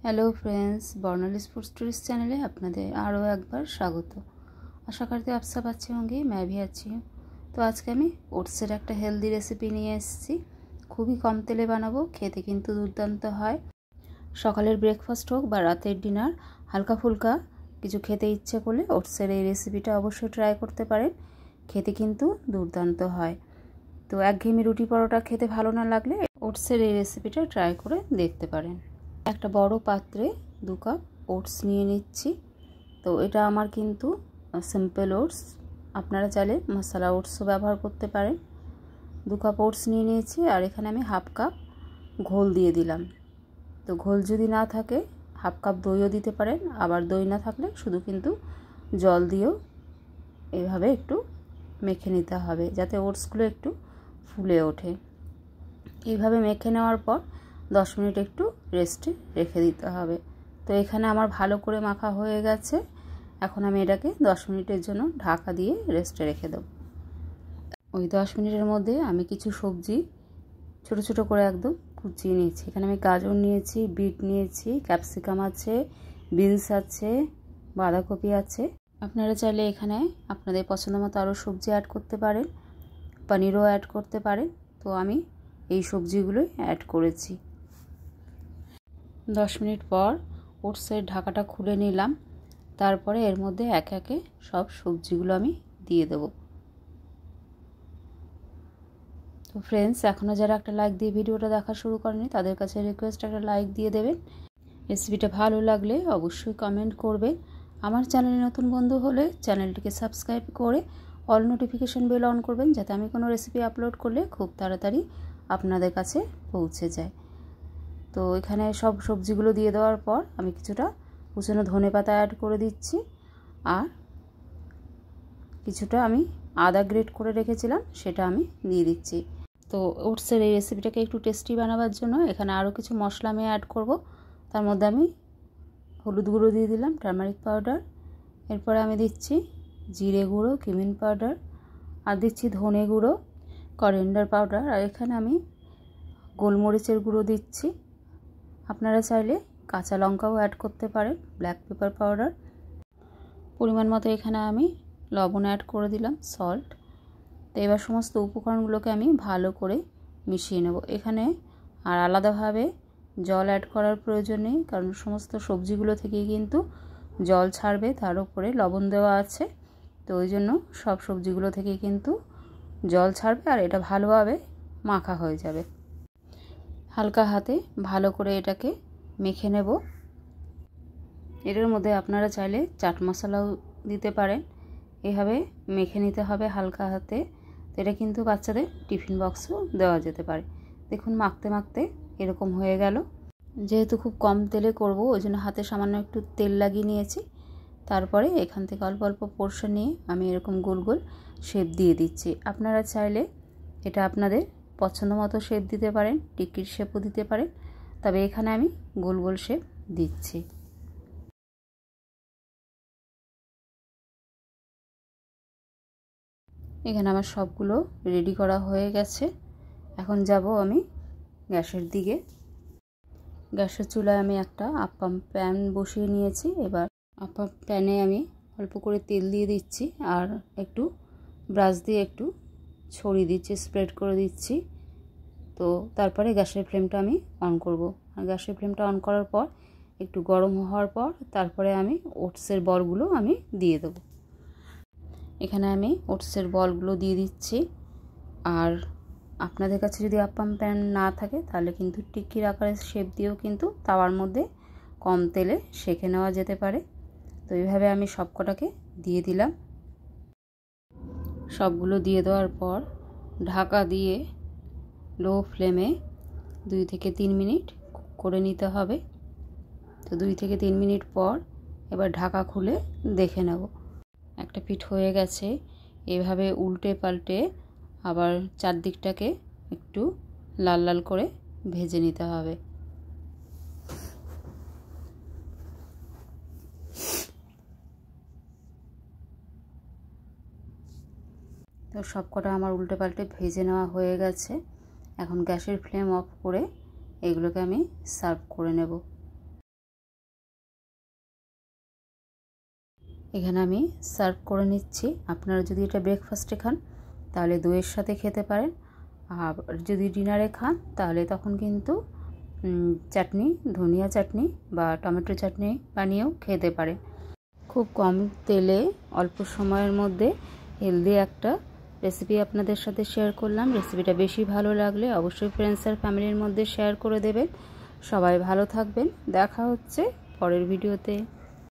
Hello friends, बर्नालीज food stories चैनले आपनादेर आरो एक बार स्वागत। आशा करते आप सब अच्छे होंगे, मैं भी अच्छी हूँ। तो आज के आमी ओट्सের একটা हेल्दी रेसिपि নিয়ে এসেছি। খুবই কম তেলে বানাবো, খেতে কিন্তু দুর্দান্ত হয়। সকালের ব্রেকফাস্ট হোক বা রাতের ডিনার, হালকা ফুলকা কিছু খেতে ইচ্ছে করলে ওটসের এই রেসিপিটা অবশ্যই ট্রাই করতে পারেন। খেতে কিন্তু দুর্দান্ত হয়। তো একঘেয়েমি রুটি পরোটা খেতে ভালো না লাগলে ওটসের এই রেসিপিটা ট্রাই করে দেখতে পারেন। একটা বড় পাত্রে 2 কাপ ওটস নিয়ে নিচ্ছি। তো এটা আমার কিন্তু সিম্পল ওটস, আপনারা চাইলে মশলা ওটসও ব্যবহার করতে পারেন। 2 কাপ ওটস নিয়ে নিয়েছি আর এখানে আমি হাফ কাপ ঘোল দিয়ে দিলাম। তো ঘোল যদি না থাকে হাফ কাপ দইও দিতে পারেন, আবার দই না থাকলে শুধু কিন্তু জল দিয়েও এইভাবে একটু মেখে নিতে হবে যাতে ওটসগুলো একটু ফুলে ওঠে। এইভাবে মেখে নেওয়ার পর 10 মিনিট একটু রেস্টে রেখে দিতে হবে। তো এখানে আমার ভালো করে মাখা হয়ে গেছে। এখন আমি এটাকে 10 মিনিটের জন্য ঢাকা দিয়ে রেস্টে রেখে দেব। ওই 10 মিনিটের মধ্যে আমি কিছু সবজি ছোট ছোট করে একদম কুচিয়ে নিয়েছি। এখানে আমি গাজর নিয়েছি, বিট নিয়েছি, ক্যাপসিকাম আছে, বিনস আছে, বাঁধাকপি আছে। আপনারা চাইলে এখানে আপনাদের পছন্দ মতো আরও সবজি অ্যাড করতে পারেন, পনিরও অ্যাড করতে পারেন। তো আমি এই সবজিগুলোই অ্যাড করেছি। 10 মিনিট পর ওটসের ঢাকাটা খুলে নিলাম। তারপরে এর মধ্যে একে একে সব সবজিগুলো আমি দিয়ে দেব। তো ফ্রেন্ডস, এখনও যারা একটা লাইক দিয়ে ভিডিওটা দেখা শুরু করেনি তাদের কাছে রিকোয়েস্ট, একটা লাইক দিয়ে দেবেন। রেসিপিটা ভালো লাগলে অবশ্যই কমেন্ট করবেন। আমার চ্যানেলে নতুন বন্ধু হলে চ্যানেলটিকে সাবস্ক্রাইব করে অল নোটিফিকেশন বেল অন করবেন যাতে আমি কোনো রেসিপি আপলোড করলে খুব তাড়াতাড়ি আপনাদের কাছে পৌঁছে যায়। তো এখানে সব সবজিগুলো দিয়ে দেওয়ার পর আমি কিছুটা কুচনো ধনেপাতা অ্যাড করে দিচ্ছি আর কিছুটা আমি আদা গ্রেট করে রেখেছিলাম সেটা আমি দিয়ে দিচ্ছি। তো ওটসের এই রেসিপিটাকে একটু টেস্টি বানাবার জন্য এখানে আরও কিছু মশলা আমি অ্যাড করব। তার মধ্যে আমি হলুদ গুঁড়ো দিয়ে দিলাম, টারমারিক পাউডার, এরপরে আমি দিচ্ছি জিরে গুঁড়ো, কিমিন পাউডার, আর দিচ্ছি ধনে গুঁড়ো, করিয়েন্ডার পাউডার, আর এখানে আমি গোলমরিচের গুঁড়ো দিচ্ছি। আপনারা চাইলে কাঁচা লঙ্কাও অ্যাড করতে পারেন, ব্ল্যাক পেপার পাউডার। পরিমাণ মতো এখানে আমি লবণ অ্যাড করে দিলাম, সল্ট। তো এবার সমস্ত উপকরণগুলোকে আমি ভালো করে মিশিয়ে নেব। এখানে আর আলাদাভাবে জল অ্যাড করার প্রয়োজন নেই, কারণ সমস্ত সবজিগুলো থেকেই কিন্তু জল ছাড়বে, তার উপরে লবণ দেওয়া আছে। তো ওই জন্য সব সবজিগুলো থেকেই কিন্তু জল ছাড়বে আর এটা ভালোভাবে মাখা হয়ে যাবে। হালকা হাতে ভালো করে এটাকে মেখে নেব। এটার মধ্যে আপনারা চাইলে চাট মশলাও দিতে পারেন। এভাবে মেখে নিতে হবে হালকা হাতে। তো এটা কিন্তু বাচ্চাদের টিফিন বক্সও দেওয়া যেতে পারে। দেখুন মাখতে মাখতে এরকম হয়ে গেল। যেহেতু খুব কম তেলে করব ওই জন্য হাতে সামান্য একটু তেল লাগিয়ে নিয়েছি। তারপরে এখান থেকে অল্প অল্প পোর্শন নিয়ে আমি এরকম গোল গোল শেপ দিয়ে দিচ্ছি। আপনারা চাইলে এটা আপনাদের পছন্দ মতো শেপ দিতে পারেন, টিকির শেপও দিতে পারেন, তবে এখানে আমি গোল গোল শেপ দিচ্ছি। এখানে আমার সবগুলো রেডি করা হয়ে গেছে। এখন যাব আমি গ্যাসের দিকে। গ্যাসের চুলায় আমি একটা আপ্পাম প্যান বসিয়ে নিয়েছি। এবার আপ্পাম প্যানে আমি অল্প করে তেল দিয়ে দিচ্ছি আর একটু ব্রাশ দিয়ে একটু ছড়িয়ে দিচ্ছি, স্প্রেড করে দিচ্ছি। তো তারপরে গ্যাসের ফ্লেমটা আমি অন করব। আর গ্যাসের ফ্লেমটা অন করার পর একটু গরম হওয়ার পর তারপরে আমি ওটসের বলগুলো আমি দিয়ে দেবো। এখানে আমি ওটসের বলগুলো দিয়ে দিচ্ছি। আর আপনাদের কাছে যদি আপ্পাম প্যান না থাকে তাহলে কিন্তু টিক্কির আকারের শেপ দিয়েও কিন্তু তাওয়ার মধ্যে কম তেলে সেঁকে নেওয়া যেতে পারে। তো এইভাবে আমি সবকটাকে দিয়ে দিলাম। সবগুলো দিয়ে দেওয়ার পর ঢাকা দিয়ে লো ফ্লেমে 2 থেকে 3 মিনিট করে নিতে হবে। তো 2 থেকে 3 মিনিট পর এবার ঢাকা খুলে দেখে নেব একটা পিঠ হয়ে গেছে। এভাবে উল্টে পাল্টে আবার চারদিকটাকে একটু লাল লাল করে ভেজে নিতে হবে। তো সবকটা আমার উল্টে পাল্টে ভেজে নেওয়া হয়ে গেছে। এখন গ্যাসের ফ্লেম অফ করে এগুলোকে আমি সার্ভ করে নেব। এখানে আমি সার্ভ করে নিচ্ছি। আপনারা যদি এটা ব্রেকফাস্টে খান তাহলে দইয়ের সাথে খেতে পারেন, আর যদি ডিনারে খান তাহলে তখন কিন্তু চাটনি, ধনিয়া চাটনি বা টমেটো চাটনি বানিয়েও খেতে পারেন। খুব কম তেলে অল্প সময়ের মধ্যে হেলদি একটা রেসিপি আপনাদের সাথে শেয়ার করলাম। রেসিপিটা বেশি ভালো লাগলে অবশ্যই ফ্রেন্ডস আর ফ্যামিলির মধ্যে শেয়ার করে দেবেন। সবাই ভালো থাকবেন। দেখা হচ্ছে পরের ভিডিওতে।